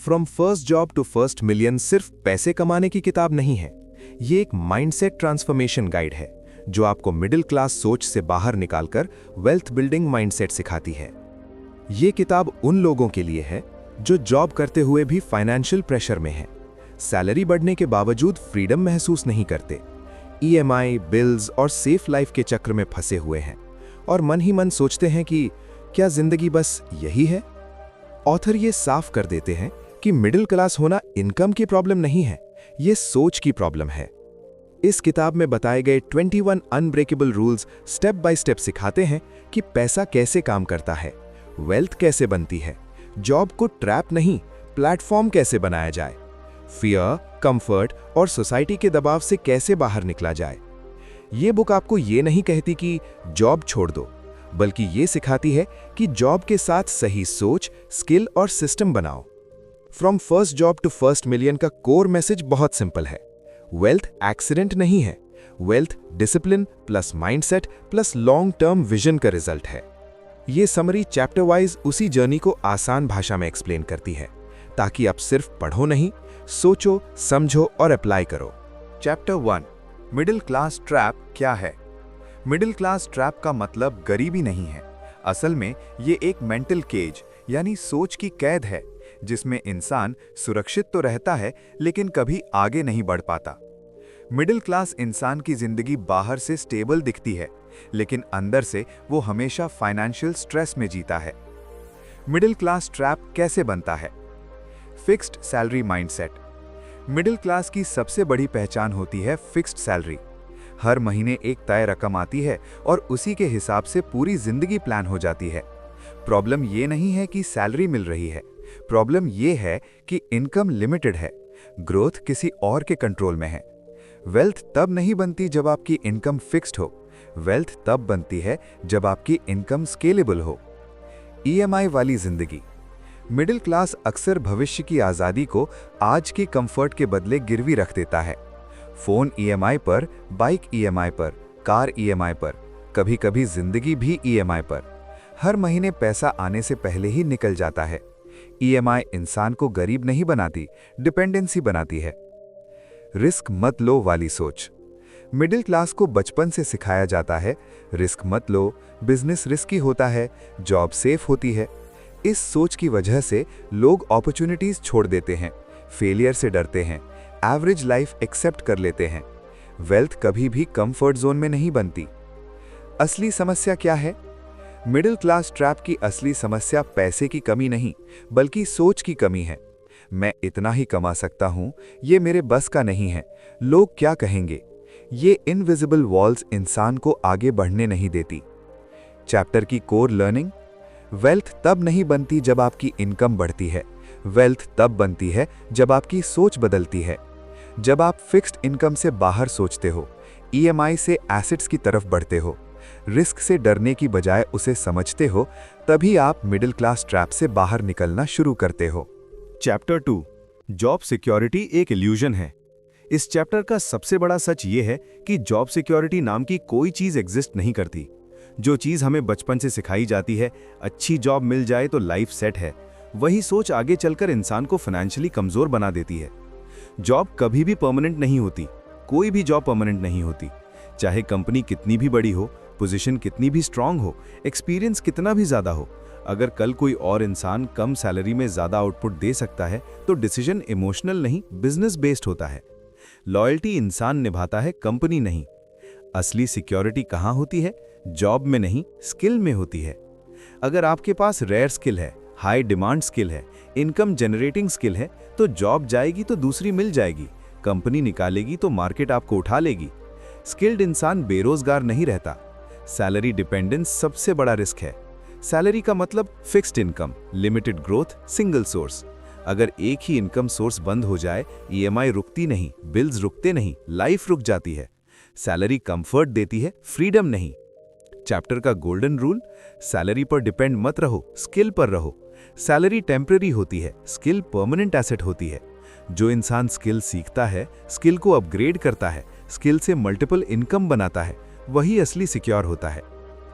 From first job to first million सिर्फ पैसे कमाने की किताब नहीं है। ये एक माइंडसेट ट्रांसफॉर्मेशन गाइड है जो आपको मिडिल क्लास सोच से बाहर निकालकर वेल्थ बिल्डिंग माइंडसेट सिखाती है। ये किताब उन लोगों के लिए है जो जॉब करते हुए भी फाइनेंशियल प्रेशर में हैं, सैलरी बढ़ने के बावजूद फ्रीडम महसूस नहीं करते, ईएमआई, बिल्स और सेफ लाइफ के चक्र में फंसे हुए हैं और मन ही मन सोचते हैं कि क्या जिंदगी बस यही है। ऑथर ये साफ कर देते हैं कि मिडिल क्लास होना इनकम की प्रॉब्लम नहीं है, ये सोच की प्रॉब्लम है। इस किताब में बताए गए 21 unbreakable rules step by step सिखाते हैं कि पैसा कैसे काम करता है, वेल्थ कैसे बनती है, जॉब को ट्रैप नहीं प्लेटफॉर्म कैसे बनाया जाए, फियर, कंफर्ट और सोसाइटी के दबाव से कैसे बाहर निकला जाए। ये बुक आपको ये नहीं कहती कि जॉब छोड़ दो, बल्कि ये सिखाती है कि जॉब के साथ सही सोच, स्किल और सिस्टम बनाओ। From first job to first million का कोर मैसेज बहुत सिंपल है। वेल्थ एक्सीडेंट नहीं है, wealth discipline plus mindset plus long term vision का रिजल्ट है। ये समरी चैप्टर वाइज उसी जर्नी को आसान भाषा में एक्सप्लेन करती है ताकि आप सिर्फ पढ़ो नहीं, सोचो, समझो और अप्लाई करो। चैप्टर 1 मिडिल क्लास ट्रैप क्या है? मिडिल क्लास ट्रैप का मतलब गरीबी नहीं है। असल में ये एक मेंटल केज यानी सोच की कैद है जिसमें इंसान सुरक्षित तो रहता है लेकिन कभी आगे नहीं बढ़ पाता। मिडिल क्लास इंसान की जिंदगी बाहर से स्टेबल दिखती है लेकिन अंदर से वो हमेशा फाइनेंशियल स्ट्रेस में जीता है। मिडिल क्लास ट्रैप कैसे बनता है? Fixed salary mindset. Middle class की सबसे बड़ी पहचान होती है फिक्स्ड सैलरी। हर महीने एक तय रकम आती है और उसी के हिसाब से पूरी जिंदगी प्लान हो जाती है। प्रॉब्लम ये नहीं है कि सैलरी मिल रही है, प्रॉब्लम ये है कि इनकम लिमिटेड है, ग्रोथ किसी और के कंट्रोल में है। वेल्थ तब नहीं बनती जब आपकी इनकम फिक्स्ड हो, वेल्थ तब बनती है जब आपकी इनकम स्केलेबल हो। ईएमआई वाली जिंदगी। मिडिल क्लास अक्सर भविष्य की आज़ादी को आज के कंफर्ट के बदले गिरवी रख देता है। फोन ईएमआई पर, बाइक ईएमआई पर, कार ईएमआई पर, कभी-कभी जिंदगी भी ईएमआई पर। हर महीने पैसा आने से पहले ही निकल जाता है। ईएमआई इंसान को गरीब नहीं बनाती, डिपेंडेंसी बनाती है। रिस्क मत लो वाली सोच। मिडिल क्लास को बचपन से सिखाया जाता है, रिस्क मत लो, बिजनेस रिस्की होता है, जॉब सेफ होती है। इस सोच की वजह से लोग अपॉर्चुनिटीज छोड़ देते हैं, फेलियर से डरते हैं, एवरेज लाइफ एक्सेप्ट कर लेते हैं। वेल्थ कभी भी कंफर्ट जोन में नहीं बनती। असली समस्या क्या है? मिडिल क्लास ट्रैप की असली समस्या पैसे की कमी नहीं, बल्कि सोच की कमी है। मैं इतना ही कमा सकता हूं, ये मेरे बस का नहीं है, लोग क्या कहेंगे? ये इनविजिबल वॉल्स इंसान को आगे बढ़ने नहीं देती। चैप्टर की कोर लर्निंग। वेल्थ तब नहीं बनती जब आपकी इनकम बढ़ती है, वेल्थ तब बनती है जब आपकी सोच बदलती है। जब आप फिक्स्ड इनकम से बाहर सोचते हो, ईएमआई से एसेट्स की तरफ बढ़ते हो, रिस्क से डरने की बजाय उसे समझते हो, तभी आप मिडिल क्लास ट्रैप से बाहर निकलना शुरू करते हो। चैप्टर 2 जॉब सिक्योरिटी एक इल्यूजन है। इस चैप्टर का सबसे बड़ा सच ये है कि जॉब सिक्योरिटी नाम की कोई चीज एग्जिस्ट नहीं करती। जो चीज हमें बचपन से सिखाई जाती है, अच्छी जॉब मिल जाए तो लाइफ सेट है, वही सोच आगे चलकर इंसान को फाइनेंशियली कमजोर बना देती है। जॉब कभी भी परमानेंट नहीं होती, कोई भी जॉब परमानेंट नहीं होती। चाहे कंपनी कितनी भी बड़ी हो, पोजीशन कितनी भी स्ट्रांग हो, एक्सपीरियंस कितना भी ज्यादा हो, अगर कल कोई और इंसान कम सैलरी में ज्यादा आउटपुट दे सकता है तो डिसीजन इमोशनल नहीं, बिजनेस बेस्ड होता है। लॉयल्टी इंसान निभाता है, कंपनी नहीं। असली सिक्योरिटी कहाँ होती है? जॉब में नहीं, स्किल में होती है। अगर आपके पास रेयर स्किल है, हाई डिमांड स्किल है, इनकम जनरेटिंग स्किल है, तो जॉब जाएगी तो दूसरी मिल जाएगी, कंपनी निकालेगी तो मार्केट आपको उठा लेगी। स्किल्ड इंसान बेरोजगार नहीं रहता। सैलरी डिपेंडेंस सबसे बड़ा रिस्क है। सैलरी का मतलब fixed income, limited growth, single source. अगर एक ही इनकम सोर्स बंद हो जाए, ईएमआई रुकती नहीं, बिल्स रुकते नहीं, लाइफ रुक जाती है। सैलरी कंफर्ट देती है, फ्रीडम नहीं। चैप्टर का गोल्डन रूल। सैलरी पर डिपेंड मत रहो, स्किल पर रहो। सैलरी टेम्पररी होती है, स्किल परमानेंट एसेट होती है। जो इंसान स्किल सीखता है, स्किल को अपग्रेड करता है, स्किल से मल्टीपल इनकम बनाता है, वही असली सिक्योर होता है।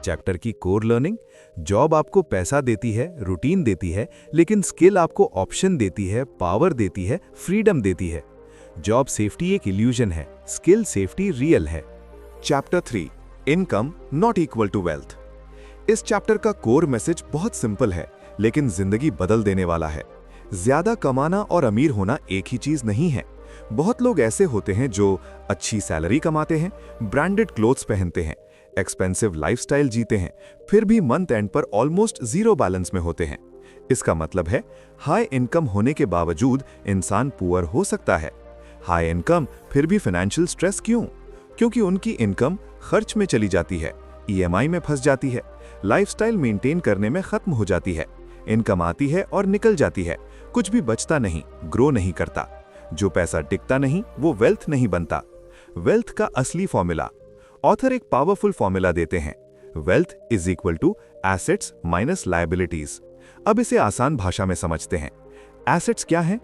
चैप्टर की कोर लर्निंग। जॉब आपको पैसा देती है, रूटीन देती है, लेकिन स्किल आपको ऑप्शन देती है, पावर देती है, फ्रीडम देती है। जॉब सेफ्टी एक इल्यूजन है, स्किल सेफ्टी रियल है। Chapter 3 income not equal to wealth. इस चैप्टर का कोर मैसेज बहुत सिंपल है, लेकिन जिंदगी बदल देने वाला है। ज्यादा कमाना और अमीर होना एक ही चीज नहीं है। बहुत लोग ऐसे होते हैं जो अच्छी सैलरी कमाते हैं, ब्रांडेड क्लोथ्स पहनते हैं, एक्सपेंसिव लाइफस्टाइल जीते हैं, फिर भी मंथ एंड पर ऑलमोस्ट जीरो बैलेंस में होते हैं। इसका मतलब है हाई इनकम होने के बावजूद इंसान पुअर हो सकता है। हाई इनकम फिर भी फाइनेंशियल स्ट्रेस क्यों? क्योंकि उनकी इनकम खर्च में चली जाती है, ईएमआई में फंस जाती है, लाइफस्टाइल मेंटेन करने में खत्म हो जाती है। इनकम आती है और निकल जाती है, कुछ भी बचता नहीं, ग्रो नहीं करता। जो पैसा टिकता नहीं वो वेल्थ नहीं बनता। वेल्थ का असली फॉर्मूला ऑथर एक पावरफुल फॉर्मूला देते हैं, wealth is equal to assets minus liabilities. अब इसे आसान भाषा में समझते हैं। एसेट्स क्या हैं?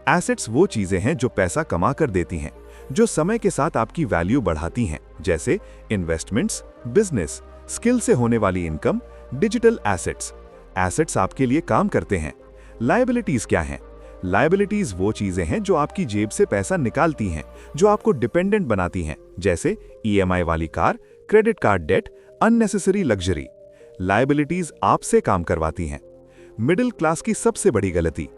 एसेट्स वो चीजें हैं जो पैसा कमा कर देती हैं, जो समय के साथ आपकी वैल्यू बढ़ाती हैं, जैसे इन्वेस्टमेंट्स, बिजनेस, स्किल से होने वाली इनकम, डिजिटल एसेट्स। एसेट्स आपके लिए काम करते हैं। लायबिलिटीज क्या हैं? लायबिलिटीज वो चीजें हैं जो आपकी जेब से पैसा निकालती हैं, जो आपको डिपेंडेंट बनाती हैं, जैसे ईएमआई वाली car, credit card debt, unnecessary luxury. Liabilities आपसे काम करवाती हैं। मिडिल क्लास की सबसे बड़ी गलती।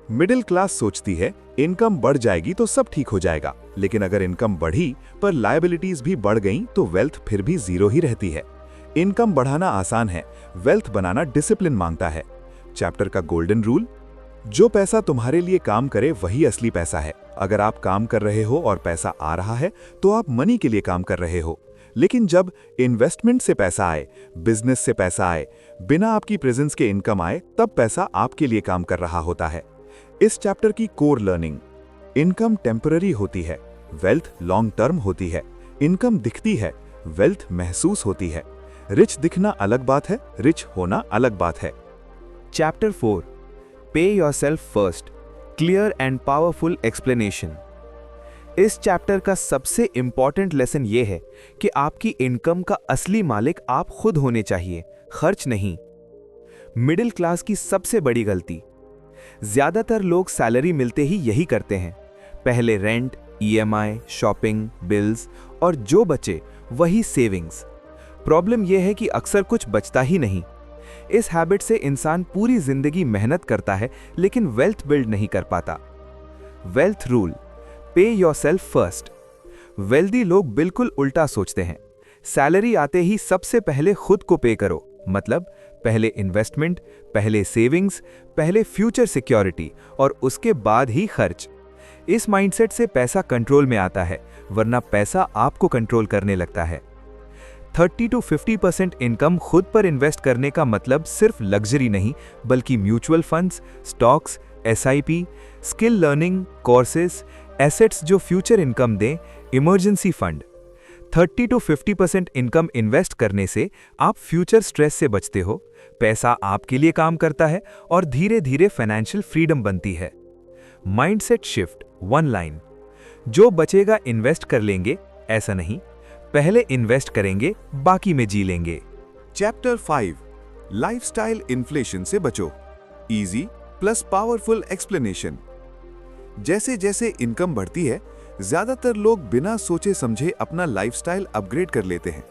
मिडिल क्लास सोचती है इनकम बढ़ जाएगी तो सब ठीक हो जाएगा, लेकिन अगर इनकम बढ़ी पर लायबिलिटीज भी बढ़ गईं तो वेल्थ फिर भी जीरो ही रहती है। इनकम बढ़ाना आसान है, वेल्थ बनाना डिसिप्लिन मांगता है। चैप्टर का गोल्डन रूल, जो पैसा तुम्हारे लिए काम करे वही असली पैसा है। अगर आप काम कर रहे हो और पैसा आ रहा है तो आप मनी के लिए काम कर रहे हो। लेकिन जब इन्वेस्टमेंट से पैसा आए, बिजनेस से पैसा आए, बिना आपकी प्रेजेंस के इनकम आए, तब पैसा आपके लिए काम कर रहा होता है। इस चैप्टर की कोर लर्निंग, इनकम टेम्पररी होती है, वेल्थ लॉन्ग टर्म होती है। इनकम दिखती है, वेल्थ महसूस होती है। रिच दिखना अलग बात है, रिच होना अलग बात है। चैप्टर 4 पे yourself first, clear and powerful explanation. इस चैप्टर का सबसे इंपॉर्टेंट लेसन यह है कि आपकी इनकम का असली मालिक आप खुद होने चाहिए, खर्च नहीं। मिडिल क्लास की सबसे बड़ी गलती, ज्यादातर लोग सैलरी मिलते ही यही करते हैं, पहले रेंट, ईएमआई, शॉपिंग, बिल्स और जो बचे वही सेविंग्स। प्रॉब्लम यह है कि अक्सर कुछ बचता ही नहीं। इस हैबिट से इंसान पूरी जिंदगी मेहनत करता है लेकिन वेल्थ बिल्ड नहीं कर पाता। वेल्थ रूल, पे योरसेल्फ फर्स्ट। वेल्दी लोग बिल्कुल उल्टा सोचते हैं। सैलरी आते ही सबसे पहले खुद को पे करो, मतलब पहले इन्वेस्टमेंट, पहले सेविंग्स, पहले फ्यूचर सिक्योरिटी और उसके बाद ही खर्च। इस माइंडसेट से पैसा कंट्रोल में आता है, वरना पैसा आपको कंट्रोल करने लगता है। 30 to 50% इनकम खुद पर इन्वेस्ट करने का मतलब सिर्फ लग्जरी नहीं, बल्कि mutual funds, stocks, SIP, skill learning, courses, assets जो फ्यूचर इनकम दें, emergency fund. 30 to 50% income invest करने से आप फ्यूचर स्ट्रेस से बचते हो, पैसा आपके लिए काम करता है और धीरे धीरे फाइनेंशियल फ्रीडम बनती है। माइंडसेट शिफ्ट, वन लाइन, जो बचेगा इन्वेस्ट कर लेंगे, ऐसा नहीं, पहले इन्वेस्ट करेंगे, बाकी में जी लेंगे। चैप्टर 5 लाइफस्टाइल इन्फ्लेशन से बचो, इजी प्लस पावरफुल एक्सप्लेनेशन। जैसे जैसे इनकम बढ़ती है, ज्यादातर लोग बिना सोचे समझे अपना लाइफस्टाइल अपग्रेड कर लेते हैं।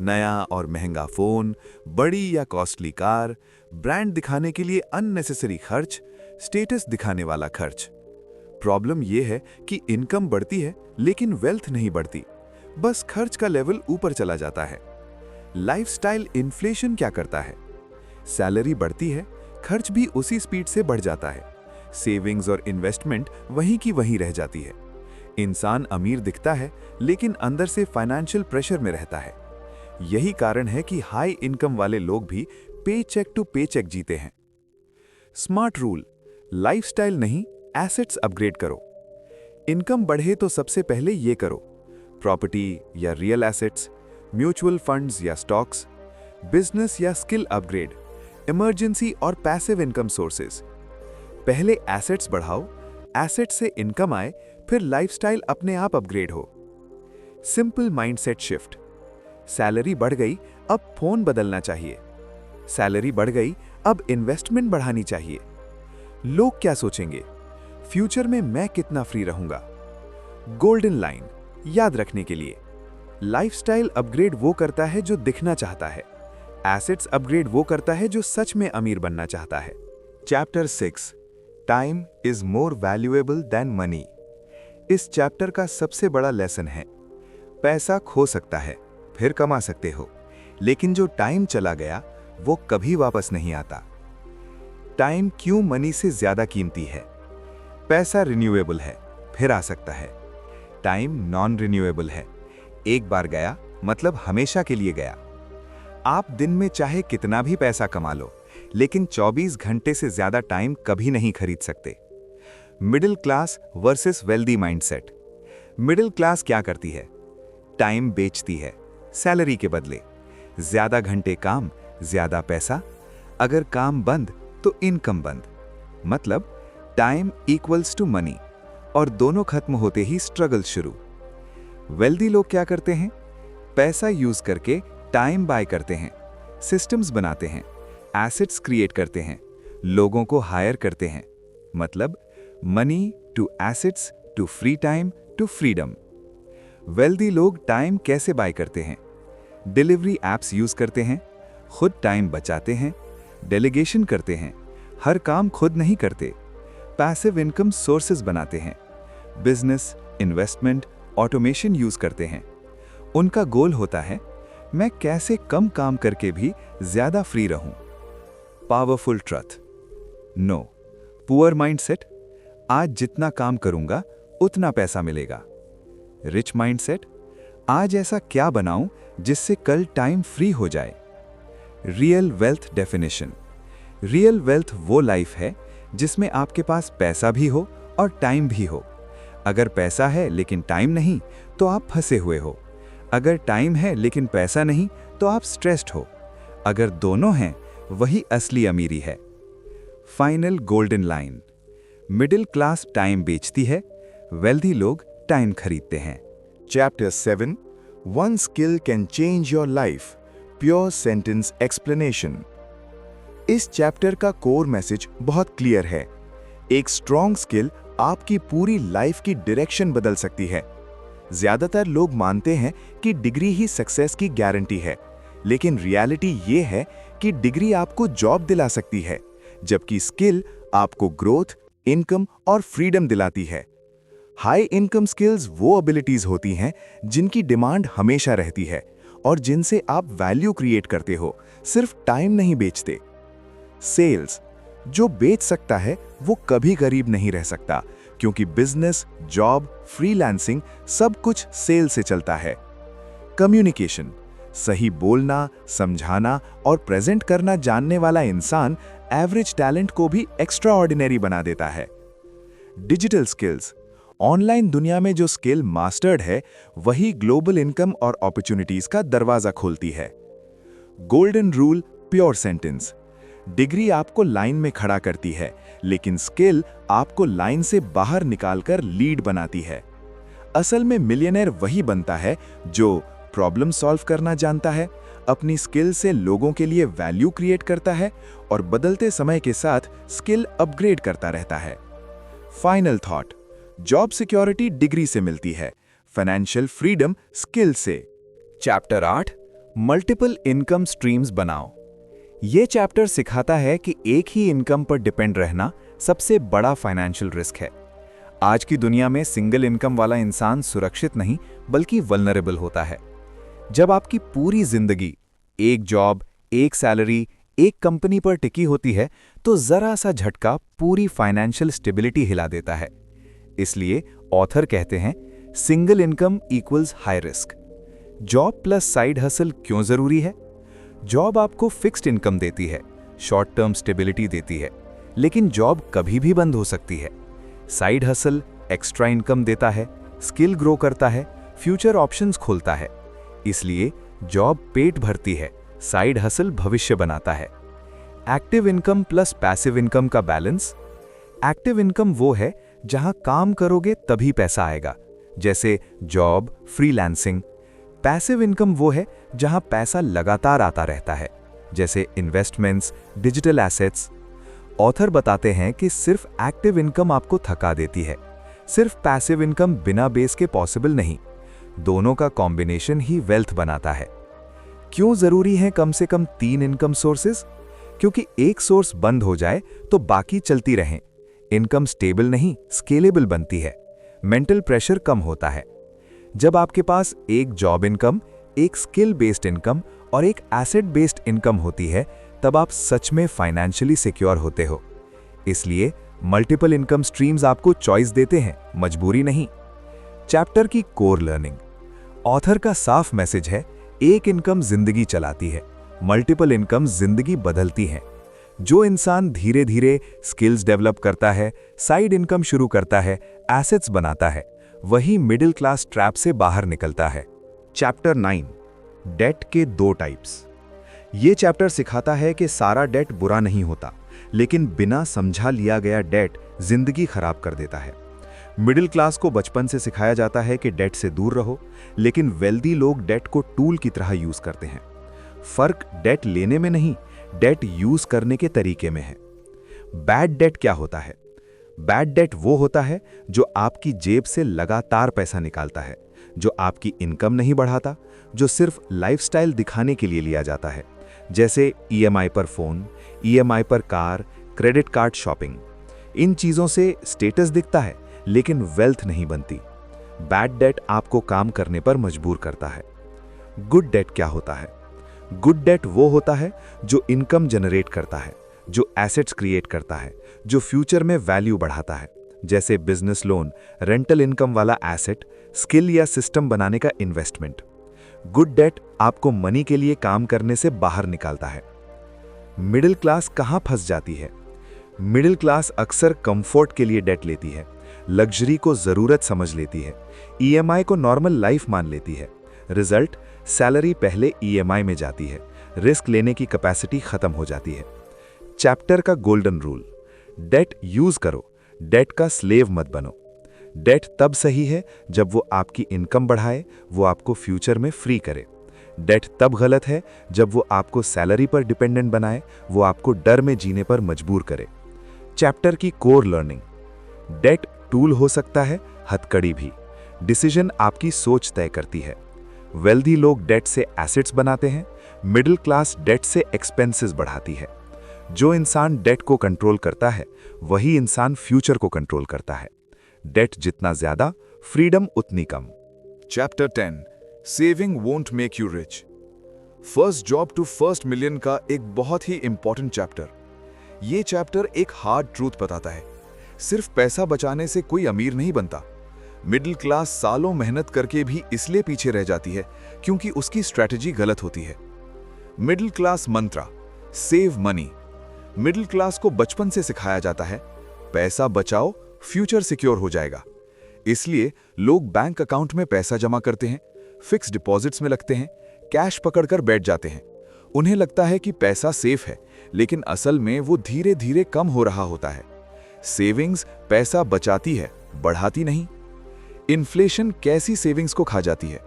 नया और महंगा फोन, बड़ी या कॉस्टली कार, ब्रांड दिखाने के लिए अननेसेसरी खर्च, स्टेटस दिखाने वाला खर्च। प्रॉब्लम यह है कि इनकम बढ़ती है लेकिन वेल्थ नहीं बढ़ती, बस खर्च का लेवल ऊपर चला जाता है। लाइफस्टाइल इन्फ्लेशन क्या करता है? सैलरी बढ़ती है, खर्च भी उसी स्पीड से बढ़ जाता है। सेविंग्स और इन्वेस्टमेंट वहीं की वहीं रह जाती है। इंसान अमीर दिखता है लेकिन अंदर से फाइनेंशियल प्रेशर में रहता है। यही कारण है कि हाई इनकम वाले लोग भी पे चेक टू पे चेक जीते हैं। स्मार्ट रूल, लाइफस्टाइल नहीं, एसेट्स अपग्रेड करो। इनकम बढ़े तो सबसे पहले ये करो, प्रॉपर्टी या रियल एसेट्स, म्यूचुअल फंड्स या स्टॉक्स, बिजनेस या स्किल अपग्रेड, इमरजेंसी और पैसिव इनकम सोर्सेज। पहले एसेट्स बढ़ाओ, एसेट से इनकम आए, फिर लाइफस्टाइल अपने आप अपग्रेड हो। सिंपल माइंडसेट शिफ्ट, सैलरी बढ़ गई, अब फोन बदलना चाहिए। सैलरी बढ़ गई, अब इन्वेस्टमेंट बढ़ानी चाहिए। लोग क्या सोचेंगे? फ्यूचर में मैं कितना फ्री रहूंगा? गोल्डन लाइन याद रखने के लिए, लाइफस्टाइल अपग्रेड वो करता है जो दिखना चाहता है, एसेट्स अपग्रेड वो करता है जो सच में अमीर बनना चाहता है। Chapter 6, time is more valuable then money. इस चैप्टर का सबसे बड़ा लेसन है, पैसा खो सकता है, फिर कमा सकते हो, लेकिन जो टाइम चला गया वो कभी वापस नहीं आता। टाइम क्यों मनी से ज्यादा कीमती है? पैसा रिन्यूएबल है, फिर आ सकता है। टाइम नॉन रिन्यूएबल है, एक बार गया मतलब हमेशा के लिए गया। आप दिन में चाहे कितना भी पैसा कमा लो, लेकिन 24 घंटे से ज्यादा टाइम कभी नहीं खरीद सकते। Middle class versus wealthy mindset. Middle class क्या करती है? टाइम बेचती है सैलरी के बदले। ज्यादा घंटे काम, ज्यादा पैसा। अगर काम बंद तो इनकम बंद, मतलब टाइम इक्वल्स टू मनी, और दोनों खत्म होते ही स्ट्रगल शुरू। वेल्दी लोग क्या करते हैं? पैसा यूज करके टाइम बाय करते हैं, सिस्टम्स बनाते हैं, एसेट्स क्रिएट करते हैं, लोगों को हायर करते हैं। मतलब money to assets to free time to freedom. Wealthy लोग टाइम कैसे बाय करते हैं? डिलीवरी एप्स यूज करते हैं, खुद टाइम बचाते हैं, डेलीगेशन करते हैं, हर काम खुद नहीं करते, पैसिव इनकम सोर्सेज बनाते हैं, बिजनेस, इन्वेस्टमेंट, ऑटोमेशन यूज करते हैं। उनका गोल होता है मैं कैसे कम काम करके भी ज्यादा फ्री रहूं। Powerful truth. No. Poor mindset, आज जितना काम करूंगा उतना पैसा मिलेगा। रिच माइंडसेट, आज ऐसा क्या बनाऊं जिससे कल टाइम फ्री हो जाए। Real wealth definition. Real wealth वो लाइफ है जिसमें आपके पास पैसा भी हो और टाइम भी हो। अगर पैसा है लेकिन टाइम नहीं तो आप फंसे हुए हो। अगर टाइम है लेकिन पैसा नहीं तो आप स्ट्रेस्ड हो। अगर दोनों हैं वही असली अमीरी है। Final golden line. Middle class time बेचती है, वेल्दी लोग टाइम खरीदते हैं। Chapter 7, one skill can change your life, pure sentence explanation. इस चैप्टर का कोर मैसेज बहुत क्लियर है। एक स्ट्रॉन्ग स्किल आपकी पूरी लाइफ की डायरेक्शन बदल सकती है। ज्यादातर लोग मानते हैं कि डिग्री ही सक्सेस की गारंटी है, लेकिन रियलिटी ये है कि डिग्री आपको जॉब दिला सकती है, जबकि स्किल आपको ग्रोथ, इनकम और फ्रीडम दिलाती है। हाई इनकम स्किल्स वो एबिलिटीज होती हैं जिनकी डिमांड हमेशा रहती है और जिनसे आप वैल्यू क्रिएट करते हो, सिर्फ टाइम नहीं बेचते। सेल्स, जो बेच सकता है वो कभी गरीब नहीं रह सकता, क्योंकि बिजनेस, जॉब, फ्रीलांसिंग सब कुछ सेल से चलता है। कम्युनिकेशन, सही बोलना, समझाना और प्रेजेंट करना जानने वाला इंसान एवरेज टैलेंट को भी एक्स्ट्रा ऑर्डिनरी बना देता है। डिजिटल स्किल्स, ऑनलाइन दुनिया में जो स्किल मास्टर्ड है वही ग्लोबल इनकम और अपॉर्चुनिटीज का दरवाजा खोलती है। Golden rule, pure sentence. Degree आपको लाइन में खड़ा करती है, लेकिन स्किल आपको लाइन से बाहर निकालकर लीड बनाती है। असल में मिलियनेयर वही बनता है जो प्रॉब्लम सॉल्व करना जानता है, अपनी स्किल से लोगों के लिए वैल्यू क्रिएट करता है और बदलते समय के साथ स्किल अपग्रेड करता रहता है। Final thought, job security degree से मिलती है, फाइनेंशियल फ्रीडम स्किल से। चैप्टर 8, मल्टीपल इनकम स्ट्रीम्स बनाओ। ये चैप्टर सिखाता है कि एक ही इनकम पर डिपेंड रहना सबसे बड़ा फाइनेंशियल रिस्क है। आज की दुनिया में सिंगल इनकम वाला इंसान सुरक्षित नहीं बल्कि वल्नरेबल होता है। जब आपकी पूरी जिंदगी एक जॉब, एक सैलरी, एक कंपनी पर टिकी होती है तो जरा सा झटका पूरी फाइनेंशियल स्टेबिलिटी हिला देता है। इसलिए ऑथर कहते हैं single income equals high risk. Job plus side hustle क्यों जरूरी है? जॉब आपको फिक्स्ड इनकम देती है, शॉर्ट टर्म स्टेबिलिटी देती है, लेकिन जॉब कभी भी बंद हो सकती है। साइड हसल एक्स्ट्रा इनकम देता है, स्किल ग्रो करता है, फ्यूचर ऑप्शंस खोलता है। इसलिए जॉब पेट भरती है, साइड हसल भविष्य बनाता है। Active income plus passive income का बैलेंस। एक्टिव इनकम वो है जहां काम करोगे तभी पैसा आएगा, जैसे जॉब, फ्रीलांसिंग। पैसिव इनकम वो है जहां पैसा लगातार आता रहता है, जैसे इन्वेस्टमेंट्स, डिजिटल एसेट्स। ऑथर बताते हैं कि सिर्फ एक्टिव इनकम आपको थका देती है, सिर्फ पैसिव इनकम बिना बेस के पॉसिबल नहीं। दोनों का कॉम्बिनेशन ही वेल्थ बनाता है। क्यों जरूरी है कम से कम 3 इनकम सोर्सेज? क्योंकि एक सोर्स बंद हो जाए तो बाकी चलती रहें। इनकम स्टेबल नहीं, स्केलेबल बनती है। मेंटल प्रेशर कम होता है। जब आपके पास एक जॉब इनकम, एक स्किल बेस्ड इनकम और एक एसेट बेस्ड इनकम होती है, तब आप सच में फाइनेंशियली सिक्योर होते हो। इसलिए मल्टीपल इनकम स्ट्रीम्स आपको चॉइस देते हैं, मजबूरी नहीं। चैप्टर की कोर लर्निंग। ऑथर का साफ मैसेज है, एक इनकम जिंदगी चलाती है, मल्टीपल इनकम जिंदगी बदलती हैं। जो इंसान धीरे धीरे स्किल्स डेवलप करता है, साइड इनकम शुरू करता है, एसेट्स बनाता है, वही मिडिल क्लास ट्रैप से बाहर निकलता है। चैप्टर 9, डेट के 2 टाइप्स। ये चैप्टर सिखाता है कि सारा डेट बुरा नहीं होता, लेकिन बिना समझा लिया गया डेट जिंदगी खराब कर देता है। मिडिल क्लास को बचपन से सिखाया जाता है कि डेट से दूर रहो, लेकिन वेल्दी लोग डेट को टूल की तरह यूज करते हैं। फर्क डेट लेने में नहीं, डेट यूज करने के तरीके में है। बैड डेट क्या होता है? बैड डेट वो होता है जो आपकी जेब से लगातार पैसा निकालता है, जो आपकी इनकम नहीं बढ़ाता, जो सिर्फ लाइफस्टाइल दिखाने के लिए लिया जाता है, जैसे ईएमआई पर फोन, ईएमआई पर कार, क्रेडिट कार्ड शॉपिंग। इन चीजों से स्टेटस दिखता है, लेकिन वेल्थ नहीं बनती। बैड डेट आपको काम करने पर मजबूर करता है। गुड डेट क्या होता है? गुड डेट वो होता है जो इनकम जनरेट करता है, जो एसेट्स क्रिएट करता है, जो फ्यूचर में वैल्यू बढ़ाता है, जैसे बिजनेस लोन, रेंटल इनकम वाला एसेट, स्किल या सिस्टम बनाने का इन्वेस्टमेंट। गुड डेट आपको मनी के लिए काम करने से बाहर निकालता है। मिडिल क्लास कहां फंस जाती है? मिडिल क्लास अक्सर कंफर्ट के लिए डेट लेती है, लग्जरी को जरूरत समझ लेती है, ईएमआई को नॉर्मल लाइफ मान लेती है। रिजल्ट, सैलरी पहले ईएमआई में जाती है, रिस्क लेने की कैपेसिटी खत्म हो जाती है। चैप्टर का गोल्डन रूल। डेट यूज करो, डेट का स्लेव मत बनो। डेट तब सही है जब वो आपकी इनकम बढ़ाए, वो आपको फ्यूचर में फ्री करे। डेट तब गलत है जब वो आपको सैलरी पर डिपेंडेंट बनाए, वो आपको डर में जीने पर मजबूर करे। चैप्टर की कोर लर्निंग। डेट टूल हो सकता है, हथकड़ी भी। डिसीजन आपकी सोच तय करती है। वेल्दी लोग डेट से एसेट्स बनाते हैं, मिडिल क्लास डेट से एक्सपेंसेस बढ़ाती है। जो इंसान डेट को कंट्रोल करता है, वही इंसान फ्यूचर को कंट्रोल करता है। डेट जितना ज्यादा, फ्रीडम उतनी कम। Chapter 10, saving won't make you rich. First job to first million का एक बहुत ही इंपॉर्टेंट चैप्टर। ये चैप्टर एक हार्ड ट्रूथ बताता है, सिर्फ पैसा बचाने से कोई अमीर नहीं बनता। मिडिल क्लास सालों मेहनत करके भी इसलिए पीछे रह जाती है क्योंकि उसकी स्ट्रैटेजी गलत होती है। मिडिल क्लास मंत्रा, सेव मनी। मिडिल क्लास को बचपन से सिखाया जाता है, पैसा बचाओ, फ्यूचर सिक्योर हो जाएगा। इसलिए लोग बैंक अकाउंट में पैसा जमा करते हैं, फिक्स डिपॉजिट्स में लगते हैं, कैश पकड़कर बैठ जाते हैं। उन्हें लगता है कि पैसा सेफ है, लेकिन असल में वो धीरे धीरे कम हो रहा होता है। सेविंग्स पैसा बचाती है, बढ़ाती नहीं। इन्फ्लेशन कैसी सेविंग्स को खा जाती है?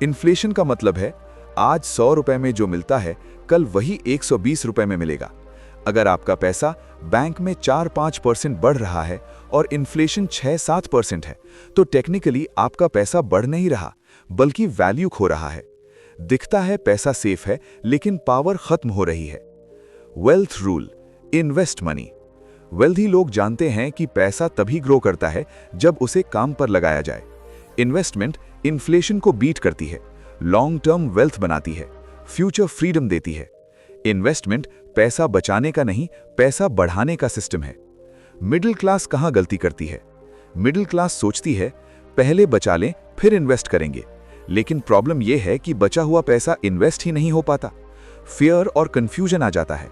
इन्फ्लेशन का मतलब है आज 100 रुपए में जो मिलता है, कल वही 120 रुपए में मिलेगा। अगर आपका पैसा बैंक में 4-5% बढ़ रहा है और इन्फ्लेशन 6-7% है, तो टेक्निकली आपका पैसा बढ़ नहीं रहा, बल्कि वैल्यू खो रहा है। दिखता है पैसा सेफ है, लेकिन पावर खत्म हो रही है। Wealth rule, invest money. Wealthy लोग जानते हैं कि पैसा तभी ग्रो करता है जब उसे काम पर लगाया जाए। इन्वेस्टमेंट इन्फ्लेशन को बीट करती है, लॉन्ग टर्म वेल्थ बनाती है, फ्यूचर फ्रीडम देती है। इन्वेस्टमेंट पैसा बचाने का नहीं, पैसा बढ़ाने का सिस्टम है। मिडिल क्लास कहां गलती करती है? मिडिल क्लास सोचती है पहले बचा लें फिर इन्वेस्ट करेंगे, लेकिन प्रॉब्लम यह है कि बचा हुआ पैसा इन्वेस्ट ही नहीं हो पाता। फियर और कंफ्यूजन आ जाता है।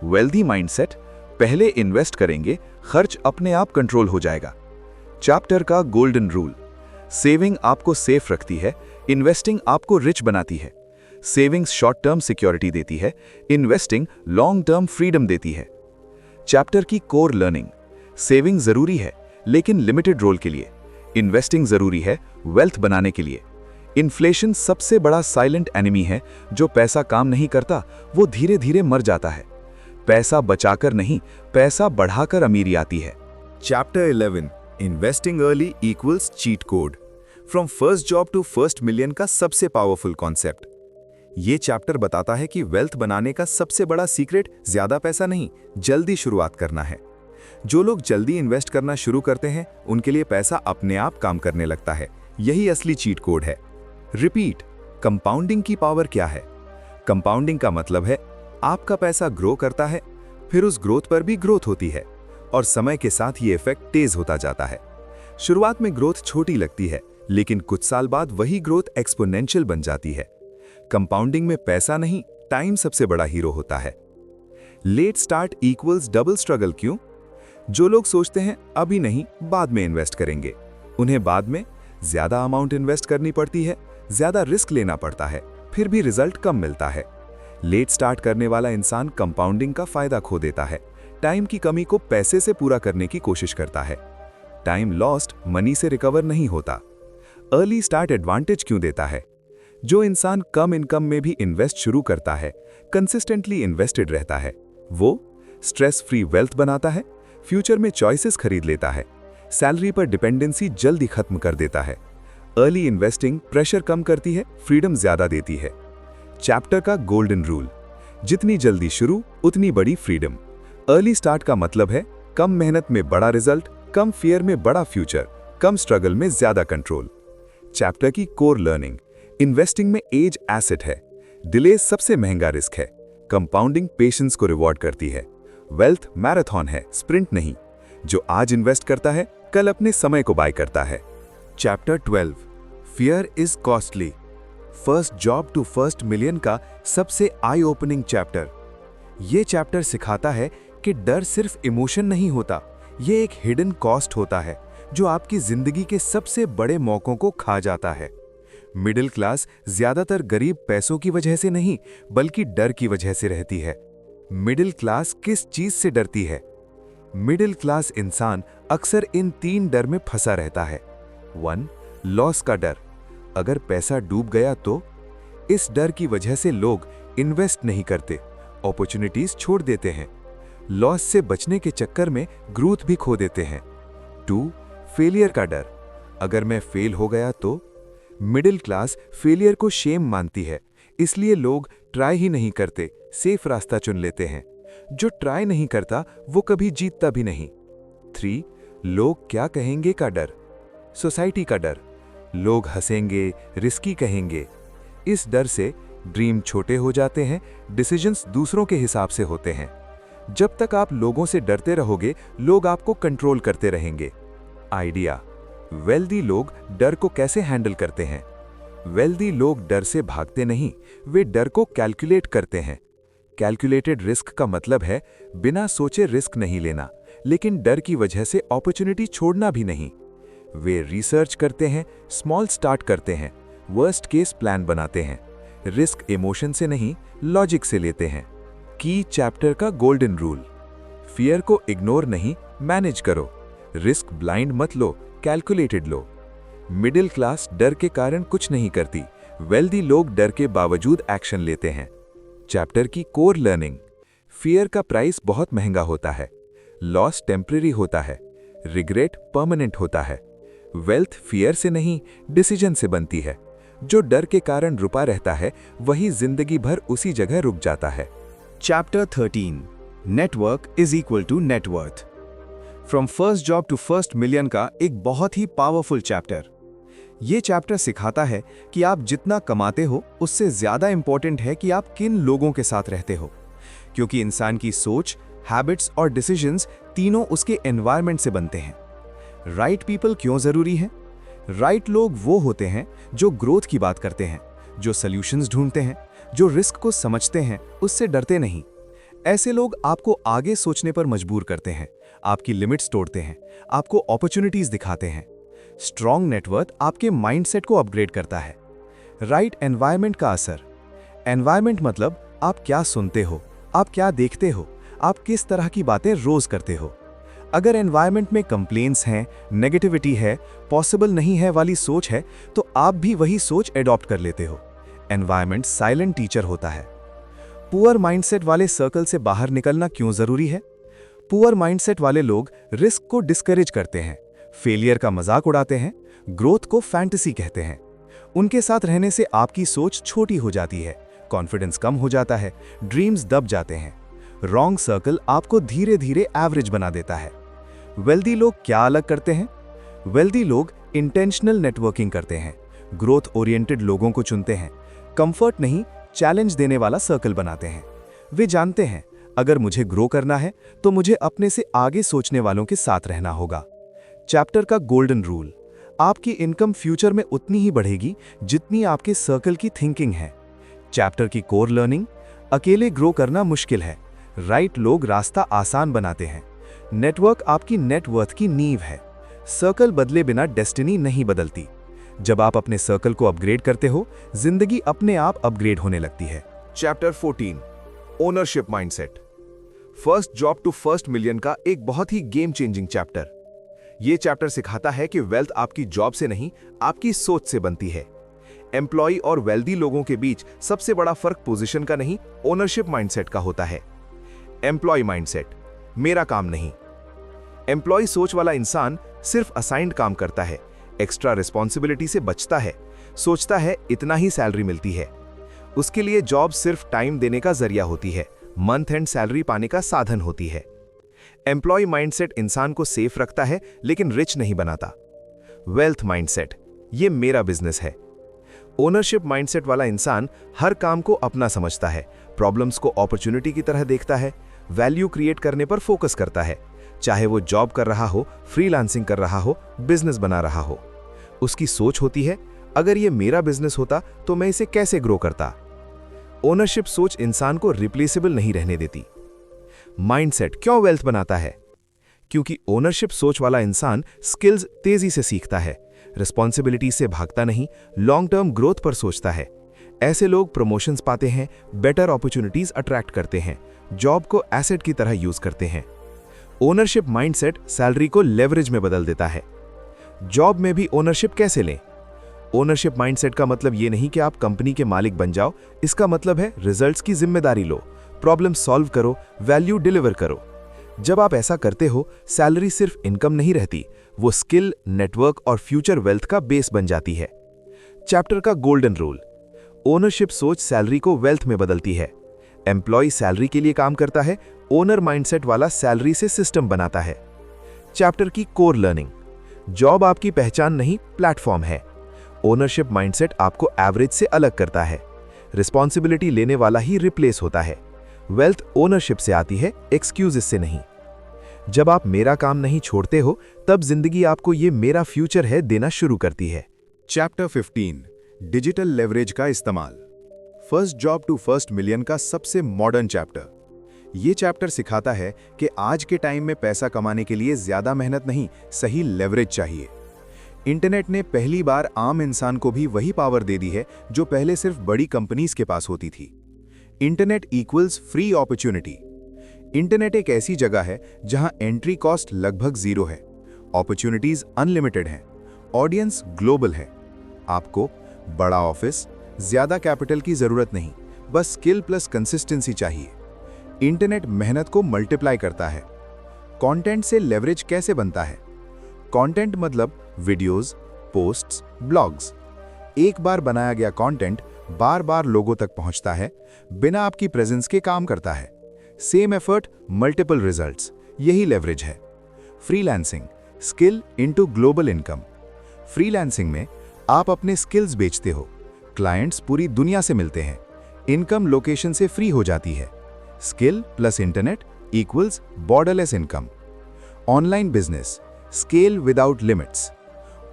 वेल्दी माइंडसेट, पहले इन्वेस्ट करेंगे, खर्च अपने आप कंट्रोल हो जाएगा। चैप्टर का गोल्डन रूल। सेविंग आपको सेफ रखती है, इन्वेस्टिंग आपको रिच बनाती है। सेविंग्स शॉर्ट टर्म सिक्योरिटी देती है, इन्वेस्टिंग लॉन्ग टर्म फ्रीडम देती है। चैप्टर की कोर लर्निंग। सेविंग जरूरी है, लेकिन लिमिटेड रोल के लिए। इन्वेस्टिंग जरूरी है, वेल्थ बनाने के लिए। इन्फ्लेशन सबसे बड़ा साइलेंट एनिमी है। जो पैसा काम नहीं करता वो धीरे धीरे मर जाता है। पैसा बचाकर नहीं, पैसा बढ़ाकर अमीरी आती है। Chapter 11 investing early equals cheat code, from first job to first million का सबसे पावरफुल कॉन्सेप्ट। ये चैप्टर बताता है कि वेल्थ बनाने का सबसे बड़ा सीक्रेट ज्यादा पैसा नहीं, जल्दी शुरुआत करना है। जो लोग जल्दी इन्वेस्ट करना शुरू करते हैं उनके लिए पैसा अपने आप काम करने लगता है। यही असली चीट कोड है। रिपीट, कंपाउंडिंग की पावर क्या है? कंपाउंडिंग का मतलब है आपका पैसा ग्रो करता है, फिर उस ग्रोथ पर भी ग्रोथ होती है और समय के साथ ये इफेक्ट तेज होता जाता है। शुरुआत में ग्रोथ छोटी लगती है, लेकिन कुछ साल बाद वही ग्रोथ एक्सपोनेंशियल बन जाती है। कंपाउंडिंग में पैसा नहीं, टाइम सबसे बड़ा हीरो होता है। Let start equals double struggle क्यों? जो लोग सोचते हैं अभी नहीं बाद में इन्वेस्ट करेंगे, उन्हें बाद में ज्यादा अमाउंट इन्वेस्ट करनी पड़ती है, ज्यादा रिस्क लेना पड़ता है, फिर भी रिजल्ट कम मिलता है। लेट स्टार्ट करने वाला इंसान कंपाउंडिंग का फायदा खो देता है, टाइम की कमी को पैसे से पूरा करने की कोशिश करता है। टाइम लॉस्ट मनी से रिकवर नहीं होता। अर्ली स्टार्ट एडवांटेज क्यों देता है? जो इंसान कम इनकम में भी इन्वेस्ट शुरू करता है, कंसिस्टेंटली इन्वेस्टेड रहता है, वो स्ट्रेस फ्री वेल्थ बनाता है, फ्यूचर में चॉइसेस खरीद लेता है, सैलरी पर डिपेंडेंसी जल्दी खत्म कर देता है। अर्ली इन्वेस्टिंग प्रेशर कम करती है, फ्रीडम ज्यादा देती है। चैप्टर का गोल्डन रूल, जितनी जल्दी शुरू उतनी बड़ी फ्रीडम। अर्ली स्टार्ट का मतलब है कम मेहनत में बड़ा रिजल्ट, कम फियर में बड़ा फ्यूचर, कम स्ट्रगल में ज्यादा कंट्रोल। चैप्टर की कोर लर्निंग, इन्वेस्टिंग में एज एसेट है, डिले सबसे महंगा रिस्क है, कंपाउंडिंग पेशेंस को रिवॉर्ड करती है, वेल्थ मैराथन है, स्प्रिंट नहीं। जो आज इन्वेस्ट करता है कल अपने समय को बाय करता है। Chapter 12 fear is costly, first job to first million का सबसे आई ओपनिंग चैप्टर। यह चैप्टर सिखाता है कि डर सिर्फ इमोशन नहीं होता, यह एक हिडन कॉस्ट होता है जो आपकी जिंदगी के सबसे बड़े मौकों को खा जाता है। मिडिल क्लास ज्यादातर गरीब पैसों की वजह से नहीं बल्कि डर की वजह से रहती है। मिडिल क्लास किस चीज से डरती है? मिडिल क्लास इंसान अक्सर इन 3 डर में फंसा रहता है। 1. लॉस का डर, अगर पैसा डूब गया तो? इस डर की वजह से लोग इन्वेस्ट नहीं करते, अपॉर्चुनिटीज छोड़ देते हैं, लॉस से बचने के चक्कर में ग्रोथ भी खो देते हैं। 2. फेलियर का डर, अगर मैं फेल हो गया तो? मिडिल क्लास फेलियर को शेम मानती है, इसलिए लोग ट्राई ही नहीं करते, सेफ रास्ता चुन लेते हैं। जो ट्राई नहीं करता वो कभी जीतता भी नहीं। 3. लोग क्या कहेंगे का डर, सोसाइटी का डर, लोग हंसेंगे, रिस्की कहेंगे। इस डर से ड्रीम छोटे हो जाते हैं, डिसीजंस दूसरों के हिसाब से होते हैं। जब तक आप लोगों से डरते रहोगे, लोग आपको कंट्रोल करते रहेंगे। आइडिया, वेल्दी लोग डर को कैसे हैंडल करते हैं? वेल्दी लोग डर से भागते नहीं, वे डर को कैलकुलेट करते हैं। कैलकुलेटेड रिस्क का मतलब है बिना सोचे रिस्क नहीं लेना, लेकिन डर की वजह से अपॉर्चुनिटी छोड़ना भी नहीं। वे रिसर्च करते हैं, स्मॉल स्टार्ट करते हैं, वर्स्ट केस प्लान बनाते हैं, रिस्क इमोशन से नहीं लॉजिक से लेते हैं। की चैप्टर का गोल्डन रूल, फियर को इग्नोर नहीं मैनेज करो, रिस्क ब्लाइंड मत लो, कैलकुलेटेड लो। मिडिल क्लास डर के कारण कुछ नहीं करती, वेल्दी लोग डर के बावजूद एक्शन लेते हैं। चैप्टर की कोर लर्निंग, फियर का प्राइस बहुत महंगा होता है, लॉस टेम्परेरी होता है, रिग्रेट परमानेंट होता है। वेल्थ फियर से नहीं डिसीजन से बनती है। जो डर के कारण रुका रहता है वही जिंदगी भर उसी जगह रुक जाता है। Chapter 13 network is equal to net worth, from first job to first million का एक बहुत ही पावरफुल चैप्टर। ये चैप्टर सिखाता है कि आप जितना कमाते हो उससे ज्यादा इंपॉर्टेंट है कि आप किन लोगों के साथ रहते हो, क्योंकि इंसान की सोच, हैबिट्स और डिसीजंस तीनों उसके एनवायरनमेंट से बनते हैं। राइट पीपल क्यों जरूरी है? राइट लोग वो होते हैं जो ग्रोथ की बात करते हैं, जो सॉल्यूशंस ढूंढते हैं, जो रिस्क को समझते हैं, उससे डरते नहीं। ऐसे लोग आपको आगे सोचने पर मजबूर करते हैं, आपकी लिमिट्स तोड़ते हैं, आपको अपॉर्चुनिटीज दिखाते हैं। स्ट्रॉन्ग नेटवर्क आपके माइंडसेट को अपग्रेड करता है। राइट एनवायरनमेंट का असर, एनवायरनमेंट मतलब आप क्या सुनते हो, आप क्या देखते हो, आप किस तरह की बातें रोज करते हो। अगर एनवायरनमेंट में कंप्लेंट्स हैं, नेगेटिविटी है, पॉसिबल नहीं है वाली सोच है, तो आप भी वही सोच एडॉप्ट कर लेते हो। एनवायरनमेंट साइलेंट टीचर होता है। पुअर माइंडसेट वाले सर्कल से बाहर निकलना क्यों जरूरी है? पुअर माइंडसेट वाले लोग रिस्क को डिस्करेज करते हैं, फेलियर का मजाक उड़ाते हैं, ग्रोथ को फैंटेसी कहते हैं। उनके साथ रहने से आपकी सोच छोटी हो जाती है, कॉन्फिडेंस कम हो जाता है, ड्रीम्स दब जाते हैं। रॉन्ग सर्कल आपको धीरे धीरे एवरेज बना देता है। वेल्दी लोग क्या अलग करते हैं? वेल्दी लोग इंटेंशनल नेटवर्किंग करते हैं, ग्रोथ ओरिएंटेड लोगों को चुनते हैं, कंफर्ट नहीं चैलेंज देने वाला सर्कल बनाते हैं। वे जानते हैं अगर मुझे ग्रो करना है तो मुझे अपने से आगे सोचने वालों के साथ रहना होगा। चैप्टर का गोल्डन रूल, आपकी इनकम फ्यूचर में उतनी ही बढ़ेगी जितनी आपके सर्कल की थिंकिंग है। चैप्टर की कोर लर्निंग, अकेले ग्रो करना मुश्किल है, राइट लोग रास्ता आसान बनाते हैं। नेटवर्क आपकी नेटवर्थ की नींव है। सर्कल बदले बिना डेस्टिनी नहीं बदलती। जब आप अपने सर्कल को अपग्रेड करते हो, जिंदगी अपने आप अपग्रेड होने लगती है। Chapter 14 ownership mindset, first job to first million का एक बहुत ही गेम चेंजिंग चैप्टर। यह चैप्टर सिखाता है कि वेल्थ आपकी जॉब से नहीं, आपकी सोच से बनती है। एम्प्लॉय और वेल्दी लोगों के बीच सबसे बड़ा फर्क पोजीशन का नहीं, ओनरशिप माइंडसेट का होता है। एम्प्लॉय माइंडसेट, मेरा काम नहीं। एम्प्लॉय सोच वाला इंसान सिर्फ असाइंड काम करता है, एक्स्ट्रा रिस्पॉन्सिबिलिटी से बचता है, सोचता है इतना ही सैलरी मिलती है। उसके लिए जॉब सिर्फ टाइम देने का जरिया होती है, मंथ एंड सैलरी पाने का साधन होती है। एम्प्लॉय माइंडसेट इंसान को सेफ रखता है लेकिन रिच नहीं बनाता। वेल्थ माइंडसेट, ये मेरा बिजनेस है। ओनरशिप माइंडसेट वाला इंसान हर काम को अपना समझता है, प्रॉब्लम्स को अपॉर्चुनिटी की तरह देखता है, वैल्यू क्रिएट करने पर फोकस करता है, चाहे वो जॉब कर रहा हो, फ्रीलांसिंग कर रहा हो, बिजनेस बना रहा हो। उसकी सोच होती है, अगर ये मेरा बिजनेस होता तो मैं इसे कैसे ग्रो करता। ओनरशिप सोच इंसान को रिप्लेसेबल नहीं रहने देती। माइंडसेट क्यों वेल्थ बनाता है? क्योंकि ओनरशिप सोच वाला इंसान स्किल्स तेजी से सीखता है, रिस्पॉन्सिबिलिटी से भागता नहीं, लॉन्ग टर्म ग्रोथ पर सोचता है। ऐसे लोग प्रमोशंस पाते हैं, बेटर अपॉर्चुनिटीज अट्रैक्ट करते हैं, जॉब को एसेट की तरह यूज करते हैं। ओनरशिप माइंडसेट सैलरी को लेवरेज में बदल देता है। जॉब में भी ओनरशिप कैसे लें? ओनरशिप माइंडसेट का मतलब ये नहीं कि आप कंपनी के मालिक बन जाओ, इसका मतलब है रिजल्ट्स की जिम्मेदारी लो, प्रॉब्लम सॉल्व करो, वैल्यू डिलीवर करो। जब आप ऐसा करते हो, सैलरी सिर्फ इनकम नहीं रहती, वो स्किल, नेटवर्क और फ्यूचर वेल्थ का बेस बन जाती है। चैप्टर का गोल्डन रूल, ओनरशिप सोच सैलरी को वेल्थ में बदलती है। एम्प्लॉय सैलरी के लिए काम करता है, ओनर माइंडसेट वाला सैलरी से सिस्टम बनाता है। चैप्टर की कोर लर्निंग, जॉब आपकी पहचान नहीं, प्लेटफॉर्म है। ओनरशिप माइंडसेट आपको एवरेज से अलग करता है, रिस्पॉन्सिबिलिटी लेने वाला ही रिप्लेस होता है। वेल्थ ओनरशिप से आती है, एक्सक्यूजेस से नहीं। जब आप मेरा काम नहीं छोड़ते हो, तब जिंदगी आपको ये मेरा फ्यूचर है देना शुरू करती है। चैप्टर 15 डिजिटल लेवरेज का इस्तेमाल, first job to first million का सबसे मॉडर्न चैप्टर। ये चैप्टर सिखाता है कि आज के टाइम में पैसा कमाने के लिए ज्यादा मेहनत नहीं, सही लेवरेज चाहिए। इंटरनेट ने पहली बार आम इंसान को भी वही पावर दे दी है जो पहले सिर्फ बड़ी कंपनीज के पास होती थी। Internet equals free opportunity. Internet एक ऐसी जगह है जहां एंट्री कॉस्ट लगभग जीरो है, अपॉर्चुनिटीज अनलिमिटेड हैं, ऑडियंस ग्लोबल है। आपको बड़ा ऑफिस, ज्यादा कैपिटल की जरूरत नहीं, बस स्किल प्लस कंसिस्टेंसी चाहिए। इंटरनेट मेहनत को मल्टीप्लाई करता है। कंटेंट से लेवरेज कैसे बनता है? कंटेंट मतलब वीडियोस, पोस्ट्स, ब्लॉग्स। एक बार बनाया गया कंटेंट बार बार लोगों तक पहुंचता है, बिना आपकी प्रेजेंस के काम करता है। सेम एफर्ट, मल्टीपल रिजल्ट्स, यही लेवरेज है। Freelancing, skill into global income. Freelancing में आप अपने स्किल्स बेचते हो, क्लाइंट्स पूरी दुनिया से मिलते हैं, इनकम लोकेशन से फ्री हो जाती है। Skill plus internet equals borderless income. Online business, scale without limits.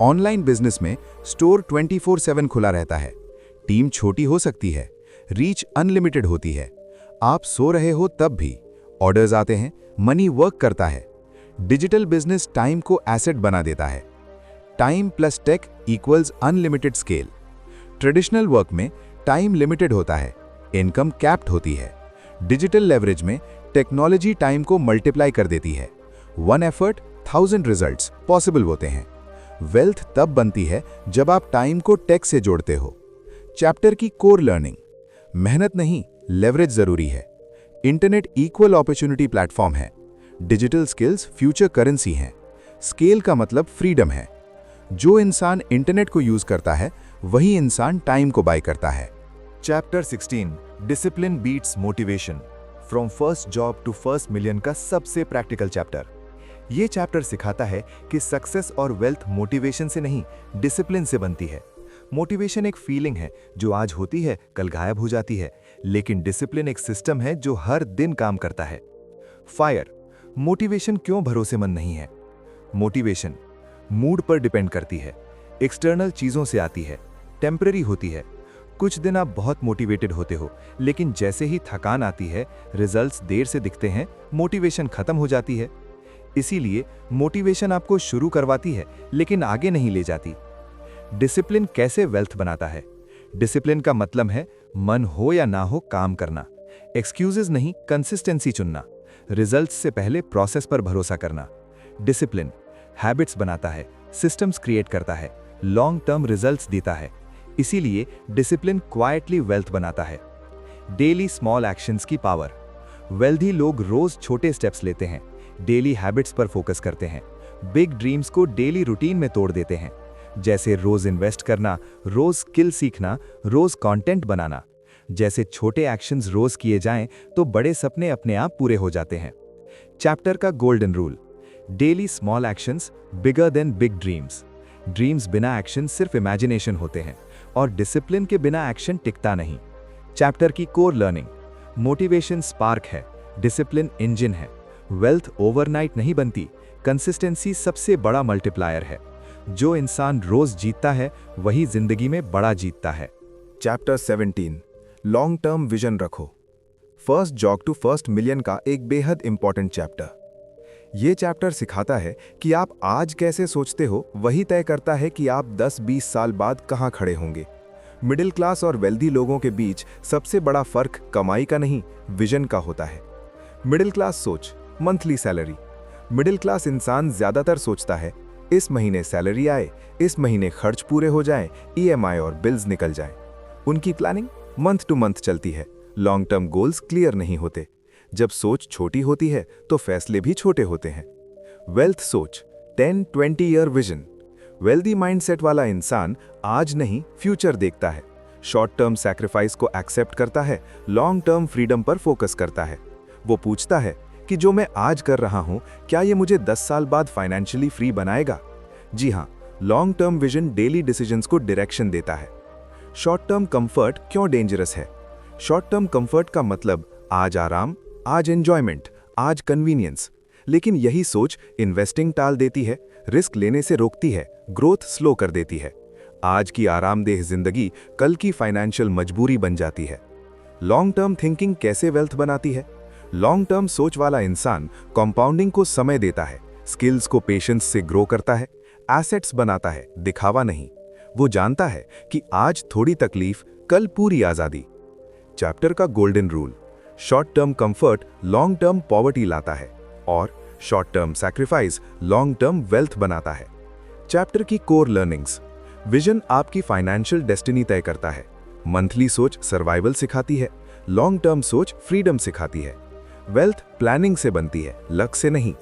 Online business में स्टोर 24/7 खुला रहता है, टीम छोटी हो सकती है, रीच अनलिमिटेड होती है। आप सो रहे हो तब भी ऑर्डर्स आते हैं, मनी वर्क करता है। डिजिटल बिजनेस टाइम को एसेट बना देता है। Time plus tech equals unlimited scale. Traditional work में टाइम लिमिटेड होता है, इनकम कैप्ड होती है। डिजिटल लेवरेज में टेक्नोलॉजी टाइम को मल्टीप्लाई कर देती है। 1 एफर्ट 1000 रिजल्ट्स पॉसिबल होते हैं। वेल्थ तब बनती है जब आप टाइम को टेक से जोड़ते हो। चैप्टर की कोर लर्निंग, मेहनत नहीं लेवरेज जरूरी है। इंटरनेट इक्वल अपॉर्चुनिटी प्लेटफॉर्म है। डिजिटल स्किल्स फ्यूचर करेंसी हैं। स्केल का मतलब फ्रीडम है। जो इंसान इंटरनेट को यूज करता है वही इंसान टाइम को बाय करता है। Chapter 16 discipline beats motivation, from first job to first million का सबसे प्रैक्टिकल चैप्टर। ये चैप्टर सिखाता है कि सक्सेस और वेल्थ मोटिवेशन से नहीं, डिसिप्लिन से बनती है। मोटिवेशन एक फीलिंग है जो आज होती है कल गायब हो जाती है, लेकिन डिसिप्लिन एक सिस्टम है जो हर दिन काम करता है। फायर, मोटिवेशन क्यों भरोसेमंद नहीं है? मोटिवेशन मूड पर डिपेंड करती है, एक्सटर्नल चीजों से आती है, टेम्पररी होती है। कुछ दिन आप बहुत मोटिवेटेड होते हो, लेकिन जैसे ही थकान आती है, रिजल्ट्स देर से दिखते हैं, मोटिवेशन खत्म हो जाती है। इसीलिए मोटिवेशन आपको शुरू करवाती है लेकिन आगे नहीं ले जाती। डिसिप्लिन कैसे वेल्थ बनाता है? डिसिप्लिन का मतलब है मन हो या ना हो काम करना, एक्सक्यूजेस नहीं कंसिस्टेंसी चुनना, रिजल्ट्स से पहले प्रोसेस पर भरोसा करना। डिसिप्लिन हैबिट्स बनाता है, सिस्टम्स क्रिएट करता है, लॉन्ग टर्म रिजल्ट्स देता है। इसीलिए डिसिप्लिन क्वाइटली वेल्थ बनाता है। डेली स्मॉल एक्शंस की पावर, वेल्थी लोग रोज छोटे स्टेप्स लेते हैं, डेली हैबिट्स पर फोकस करते हैं, बिग ड्रीम्स को डेली रूटीन में तोड़ देते हैं, जैसे रोज इन्वेस्ट करना, रोज स्किल सीखना, रोज कंटेंट बनाना। जैसे छोटे एक्शंस रोज किए जाएं तो बड़े सपने अपने आप पूरे हो जाते हैं। चैप्टर का golden rule, daily small actions bigger than big dreams. Dreams बिना एक्शन सिर्फ इमेजिनेशन होते हैं और डिसिप्लिन के बिना एक्शन टिकता नहीं। चैप्टर की कोर लर्निंग, मोटिवेशन स्पार्क है, डिसिप्लिन इंजन है। वेल्थ ओवरनाइट नहीं बनती, कंसिस्टेंसी सबसे बड़ा मल्टीप्लायर है। जो इंसान रोज जीतता है वही जिंदगी में बड़ा जीतता है। चैप्टर 17 लॉन्ग टर्म विजन रखो, first job to first million का एक बेहद इंपॉर्टेंट चैप्टर। ये चैप्टर सिखाता है कि आप आज कैसे सोचते हो वही तय करता है कि आप 10-20 साल बाद कहां खड़े होंगे। मिडिल क्लास और वेल्दी लोगों के बीच सबसे बड़ा फर्क कमाई का नहीं, विजन का होता है। मिडिल क्लास सोच मंथली सैलरी। मिडिल क्लास इंसान ज्यादातर सोचता है इस महीने सैलरी आए, इस महीने खर्च पूरे हो जाएं, ईएमआई और बिल्स निकल जाएं। उनकी प्लानिंग मंथ टू मंथ चलती है, लॉन्ग टर्म गोल्स क्लियर नहीं होते। जब सोच छोटी होती है तो फैसले भी छोटे होते हैं। वेल्थ सोच 10-20 ईयर विजन। वेल्दी माइंडसेट वाला इंसान आज नहीं फ्यूचर देखता है, शॉर्ट टर्म सैक्रिफाइस को एक्सेप्ट करता है, लॉन्ग टर्म फ्रीडम पर फोकस करता है। वो पूछता है कि जो मैं आज कर रहा हूं क्या ये मुझे 10 साल बाद फाइनेंशियली फ्री बनाएगा? जी हां, long term vision daily decisions को डायरेक्शन देता है। शॉर्ट टर्म कंफर्ट क्यों डेंजरस है? शॉर्ट टर्म कंफर्ट का मतलब आज आराम, आज एंजॉयमेंट, आज कन्वीनियंस। लेकिन यही सोच इन्वेस्टिंग टाल देती है, रिस्क लेने से रोकती है, ग्रोथ स्लो कर देती है। आज की आरामदेह जिंदगी कल की फाइनेंशियल मजबूरी बन जाती है। लॉन्ग टर्म थिंकिंग कैसे वेल्थ बनाती है? लॉन्ग टर्म सोच वाला इंसान कंपाउंडिंग को समय देता है, स्किल्स को पेशेंस से ग्रो करता है, एसेट्स बनाता है, दिखावा नहीं। वो जानता है कि आज थोड़ी तकलीफ, कल पूरी आजादी। चैप्टर का golden rule, short term comfort long term poverty लाता है और short term sacrifice long term wealth बनाता है। चैप्टर की कोर लर्निंग्स, विजन आपकी फाइनेंशियल डेस्टिनी तय करता है, मंथली सोच सर्वाइवल सिखाती है, लॉन्ग टर्म सोच फ्रीडम सिखाती है। वेल्थ प्लानिंग से बनती है, लक से नहीं।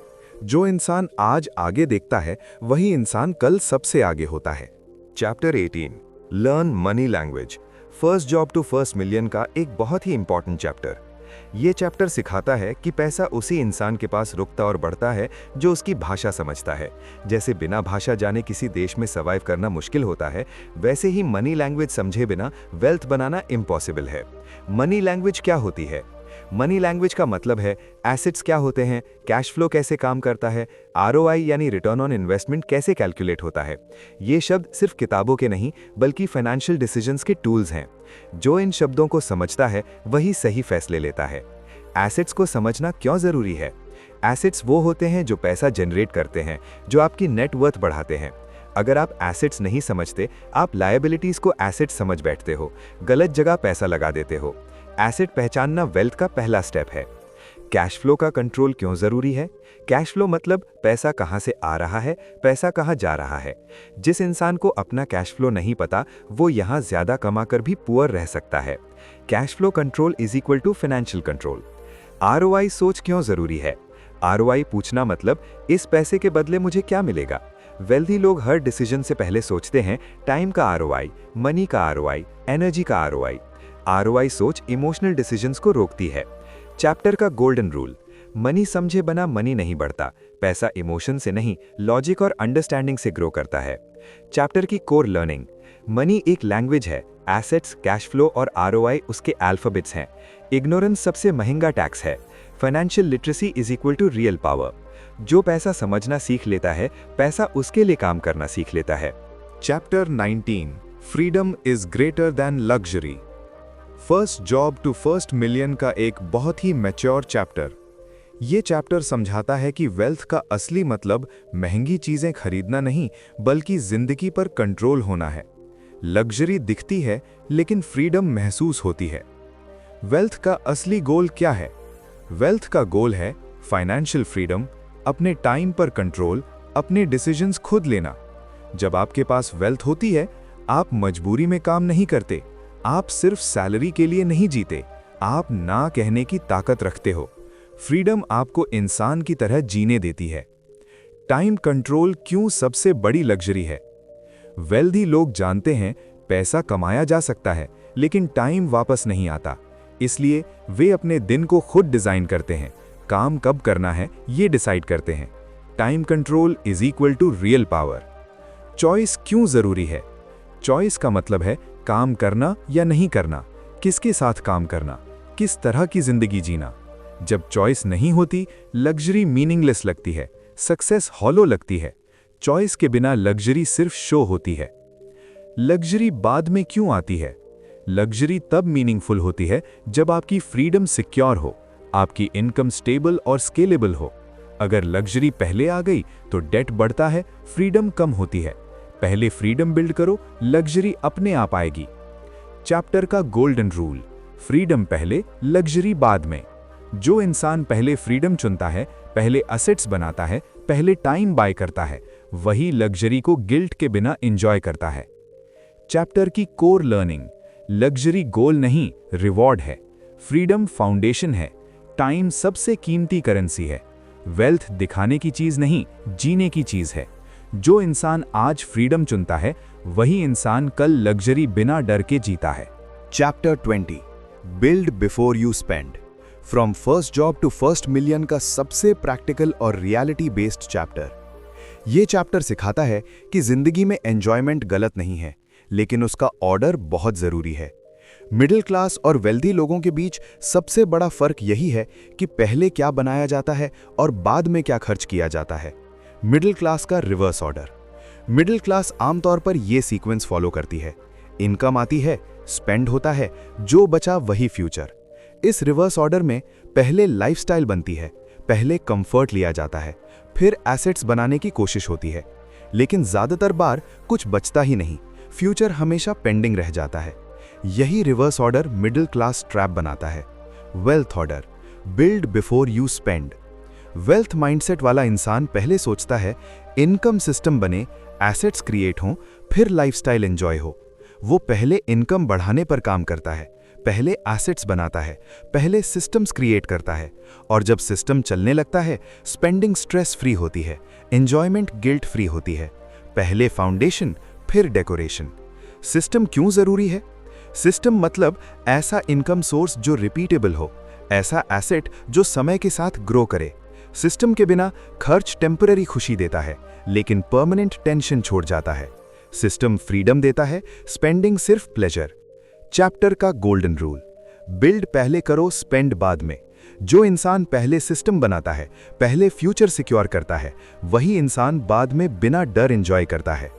जो इंसान आज आगे देखता है वही इंसान कल सबसे आगे होता है। Chapter 18 learn money language, first job to first million का एक बहुत ही इंपॉर्टेंट चैप्टर। ये चैप्टर सिखाता है कि पैसा उसी इंसान के पास रुकता और बढ़ता है जो उसकी भाषा समझता है। जैसे बिना भाषा जाने किसी देश में सर्वाइव करना मुश्किल होता है, वैसे ही मनी लैंग्वेज समझे बिना वेल्थ बनाना इम्पॉसिबल है। मनी लैंग्वेज क्या होती है? मनी लैंग्वेज का मतलब है एसेट्स क्या होते हैं, कैश फ्लो कैसे काम करता है, आरओआई यानी रिटर्न ऑन इन्वेस्टमेंट कैसे कैलकुलेट होता है। ये शब्द सिर्फ किताबों के नहीं बल्कि फाइनेंशियल डिसीजंस के टूल्स हैं। जो इन शब्दों को समझता है वही सही फैसले लेता है। एसेट्स को समझना क्यों जरूरी है? एसेट्स वो होते हैं जो पैसा जनरेट करते हैं, जो आपकी नेट वर्थ बढ़ाते हैं। अगर आप एसेट्स नहीं समझते, आप लायबिलिटीज को एसेट्स समझ बैठते हो, गलत जगह पैसा लगा देते हो। एसेट पहचानना वेल्थ का पहला स्टेप है। कैश फ्लो का कंट्रोल क्यों जरूरी है? कैश फ्लो मतलब पैसा कहां से आ रहा है, पैसा कहां जा रहा है। जिस इंसान को अपना कैश फ्लो नहीं पता, वो यहां ज्यादा कमाकर भी पुअर रह सकता है। Cash flow control is equal to financial control. ROI सोच क्यों जरूरी है? आरओआई पूछना मतलब इस पैसे के बदले मुझे क्या मिलेगा। वेल्दी लोग हर डिसीजन से पहले सोचते हैं टाइम का आरओआई, मनी का आरओआई, एनर्जी का आरओआई। आरओआई सोच इमोशनल डिसीजंस को रोकती है। चैप्टर का गोल्डन रूल, मनी समझे बना मनी नहीं बढ़ता, पैसा इमोशन से नहीं लॉजिक और अंडरस्टैंडिंग से ग्रो करता है। चैप्टर की कोर लर्निंग, मनी एक लैंग्वेज है, एसेट्स, कैश फ्लो और आरओआई उसके अल्फाबेट्स हैं। इग्नोरेंस सबसे महंगा टैक्स है। Financial literacy is equal to real power. जो पैसा समझना सीख लेता है, पैसा उसके लिए काम करना सीख लेता है। Chapter 19, freedom is greater than luxury. First job to first million का एक बहुत ही मैच्योर चैप्टर। ये चैप्टर समझाता है कि वेल्थ का असली मतलब महंगी चीजें खरीदना नहीं, बल्कि जिंदगी पर कंट्रोल होना है। लग्जरी दिखती है, लेकिन फ्रीडम महसूस होती है। वेल्थ का असली गोल क्या है? वेल्थ का गोल है फाइनेंशियल फ्रीडम, अपने टाइम पर कंट्रोल, अपने डिसीजंस खुद लेना। जब आपके पास वेल्थ होती है, आप मजबूरी में काम नहीं करते, आप सिर्फ सैलरी के लिए नहीं जीते, आप ना कहने की ताकत रखते हो। फ्रीडम आपको इंसान की तरह जीने देती है। टाइम कंट्रोल क्यों सबसे बड़ी लग्जरी है? वेल्दी लोग जानते हैं पैसा कमाया जा सकता है, लेकिन टाइम वापस नहीं आता। इसलिए वे अपने दिन को खुद डिजाइन करते हैं, काम कब करना है ये डिसाइड करते हैं। Time control is equal to real power. Choice क्यों जरूरी है? चॉइस का मतलब है काम करना या नहीं करना, किसके साथ काम करना, किस तरह की जिंदगी जीना। जब चॉइस नहीं होती, लग्जरी मीनिंगलेस लगती है, सक्सेस हॉलो लगती है। चॉइस के बिना लग्जरी सिर्फ शो होती है। लग्जरी बाद में क्यों आती है? लग्जरी तब मीनिंगफुल होती है जब आपकी फ्रीडम सिक्योर हो, आपकी इनकम स्टेबल और स्केलेबल हो। अगर लग्जरी पहले आ गई तो डेट बढ़ता है, फ्रीडम कम होती है। पहले फ्रीडम बिल्ड करो, लग्जरी अपने आप आएगी। चैप्टर का गोल्डन रूल, फ्रीडम पहले, लग्जरी बाद में। जो इंसान पहले फ्रीडम चुनता है, पहले असेट्स बनाता है, पहले टाइम बाय करता है, वही लग्जरी को गिल्ट के बिना एंजॉय करता है। चैप्टर की कोर लर्निंग, लग्जरी गोल नहीं, रिवॉर्ड है। फ्रीडम फाउंडेशन है। टाइम सबसे कीमती करेंसी है। वेल्थ दिखाने की चीज नहीं, जीने की चीज है। जो इंसान आज फ्रीडम चुनता है, वही इंसान कल लग्जरी बिना डर के जीता है। Chapter 20, build before you spend. From first job to first million का सबसे प्रैक्टिकल और रियलिटी बेस्ड चैप्टर। ये चैप्टर सिखाता है कि जिंदगी में एंजॉयमेंट गलत नहीं है, लेकिन उसका ऑर्डर बहुत जरूरी है। मिडिल क्लास और वेल्दी लोगों के बीच सबसे बड़ा फर्क यही है कि पहले क्या बनाया जाता है और बाद में क्या खर्च किया जाता है। मिडिल क्लास का रिवर्स ऑर्डर। मिडिल क्लास आमतौर पर यह सीक्वेंस फॉलो करती है। इनकम आती है, स्पेंड होता है, जो बचा वही फ्यूचर। इस रिवर्स ऑर्डर में पहले लाइफस्टाइल बनती है, पहले कंफर्ट लिया जाता है, फिर एसेट्स बनाने की कोशिश होती है। लेकिन ज्यादातर बार कुछ बचता ही नहीं, फ्यूचर हमेशा पेंडिंग रह जाता है। यही reverse order middle class trap बनाता है। Wealth order, build before you spend. Wealth mindset वाला इंसान पहले सोचता है इनकम सिस्टम बने, एसेट्स क्रिएट हों, फिर लाइफस्टाइल एंजॉय हो। वो पहले इनकम बढ़ाने पर काम करता है, पहले एसेट्स बनाता है, पहले सिस्टम्स क्रिएट करता है। और जब सिस्टम चलने लगता है, स्पेंडिंग स्ट्रेस फ्री होती है, एंजॉयमेंट गिल्ट फ्री होती है। पहले फाउंडेशन, फिर डेकोरेशन। सिस्टम क्यों जरूरी है? सिस्टम मतलब ऐसा इनकम सोर्स जो रिपीटेबल हो, ऐसा एसेट जो समय के साथ ग्रो करे। सिस्टम के बिना खर्च टेम्पररी खुशी देता है, लेकिन परमानेंट टेंशन छोड़ जाता है। सिस्टम फ्रीडम देता है, स्पेंडिंग सिर्फ प्लेजर। चैप्टर का गोल्डन रूल, बिल्ड पहले करो, स्पेंड बाद में। जो इंसान पहले सिस्टम बनाता है, पहले फ्यूचर सिक्योर करता है, वही इंसान बाद में बिना डर एंजॉय करता है।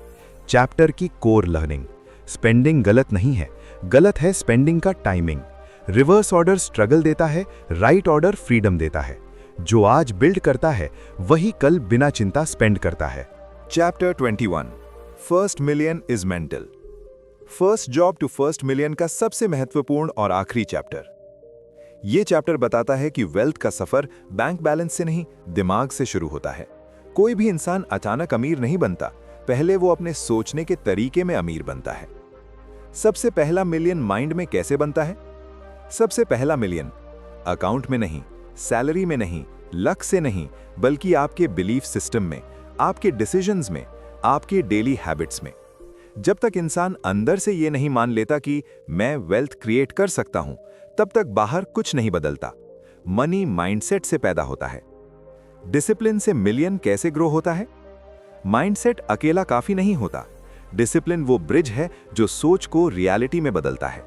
चैप्टर की कोर लर्निंग, स्पेंडिंग गलत नहीं है, गलत है स्पेंडिंग का टाइमिंग। रिवर्स ऑर्डर स्ट्रगल देता है, राइट ऑर्डर फ्रीडम देता है। जो आज बिल्ड करता है, वही कल बिना चिंता स्पेंड करता है। Chapter 21, first million is mental. First job to first million का सबसे महत्वपूर्ण और आखिरी चैप्टर। ये चैप्टर बताता है कि वेल्थ का सफर बैंक बैलेंस से नहीं, दिमाग से शुरू होता है। कोई भी इंसान अचानक अमीर नहीं बनता, पहले वो अपने सोचने के तरीके में अमीर बनता है। सबसे पहला मिलियन माइंड में कैसे बनता है? सबसे पहला मिलियन अकाउंट में नहीं, सैलरी में नहीं, लक से नहीं, बल्कि आपके बिलीफ सिस्टम में, आपके डिसीजंस में, आपके डेली हैबिट्स में। जब तक इंसान अंदर से ये नहीं मान लेता कि मैं वेल्थ क्रिएट कर सकता हूं, तब तक बाहर कुछ नहीं बदलता। मनी माइंडसेट से पैदा होता है। डिसिप्लिन से मिलियन कैसे ग्रो होता है? माइंडसेट अकेला काफी नहीं होता। डिसिप्लिन वो ब्रिज है जो सोच को रियलिटी में बदलता है।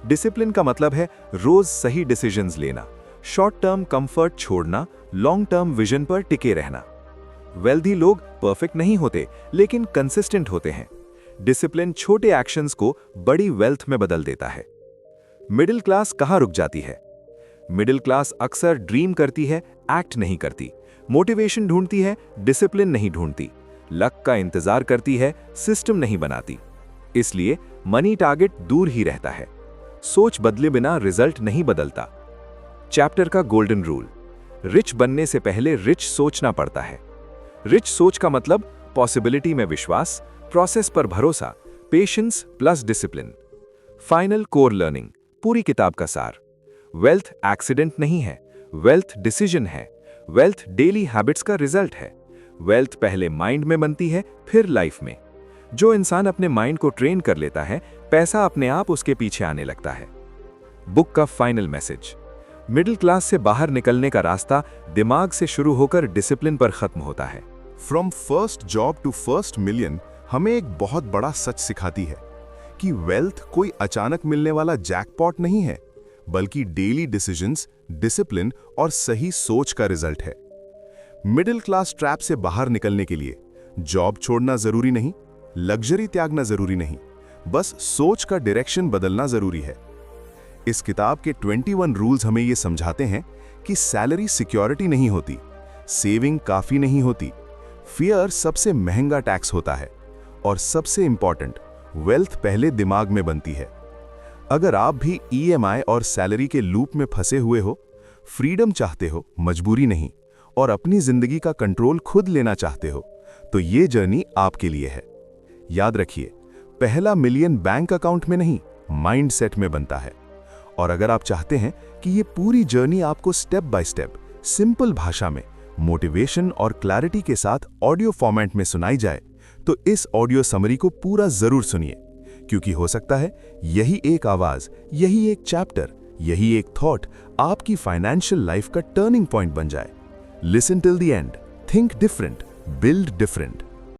डिसिप्लिन का मतलब है रोज सही डिसीजंस लेना, शॉर्ट टर्म कंफर्ट छोड़ना, लॉन्ग टर्म विजन पर टिके रहना। वेल्दी लोग परफेक्ट नहीं होते, लेकिन कंसिस्टेंट होते हैं। डिसिप्लिन छोटे एक्शंस को बड़ी वेल्थ में बदल देता है। मिडिल क्लास कहां रुक जाती है? मिडिल क्लास अक्सर ड्रीम करती है, एक्ट नहीं करती। मोटिवेशन ढूंढती है, डिसिप्लिन नहीं ढूंढती। लक का इंतजार करती है, सिस्टम नहीं बनाती। इसलिए मनी टारगेट दूर ही रहता है। सोच बदले बिना रिजल्ट नहीं बदलता। चैप्टर का गोल्डन रूल: रिच बनने से पहले रिच सोचना पड़ता है। रिच सोच का मतलब पॉसिबिलिटी में विश्वास, प्रोसेस पर भरोसा, patience plus discipline. Final core learning, पूरी किताब का सार: वेल्थ एक्सीडेंट नहीं है, वेल्थ डिसीजन है। वेल्थ डेली हैबिट्स का रिजल्ट है। वेल्थ पहले माइंड में बनती है, फिर लाइफ में। जो इंसान अपने माइंड को ट्रेन कर लेता है, पैसा अपने आप उसके पीछे आने लगता है। बुक का फाइनल मैसेज: मिडिल क्लास से बाहर निकलने का रास्ता दिमाग से शुरू होकर डिसिप्लिन पर खत्म होता है। From first job to first million हमें एक बहुत बड़ा सच सिखाती है कि वेल्थ कोई अचानक मिलने वाला जैकपॉट नहीं है, बल्कि डेली डिसीजंस, डिसिप्लिन और सही सोच का रिजल्ट है। मिडिल क्लास ट्रैप से बाहर निकलने के लिए जॉब छोड़ना जरूरी नहीं, लग्जरी त्यागना जरूरी नहीं, बस सोच का डायरेक्शन बदलना जरूरी है। इस किताब के 21 रूल्स हमें यह समझाते हैं कि सैलरी सिक्योरिटी नहीं होती, सेविंग काफी नहीं होती, फियर सबसे महंगा टैक्स होता है, और सबसे इंपॉर्टेंट, वेल्थ पहले दिमाग में बनती है। अगर आप भी EMI और सैलरी के लूप में फंसे हुए हो, फ्रीडम चाहते हो, मजबूरी नहीं, और अपनी जिंदगी का कंट्रोल खुद लेना चाहते हो, तो ये जर्नी आपके लिए है। याद रखिए, पहला मिलियन बैंक अकाउंट में नहीं, माइंडसेट में बनता है। और अगर आप चाहते हैं कि ये पूरी जर्नी आपको स्टेप बाय स्टेप, सिंपल भाषा में, मोटिवेशन और क्लैरिटी के साथ ऑडियो फॉर्मेट में सुनाई जाए, तो इस ऑडियो समरी को पूरा जरूर सुनिए, क्योंकि हो सकता है यही एक आवाज, यही एक चैप्टर, यही एक थॉट आपकी फाइनेंशियल लाइफ का टर्निंग पॉइंट बन जाए। Listen till the end, think different, build different.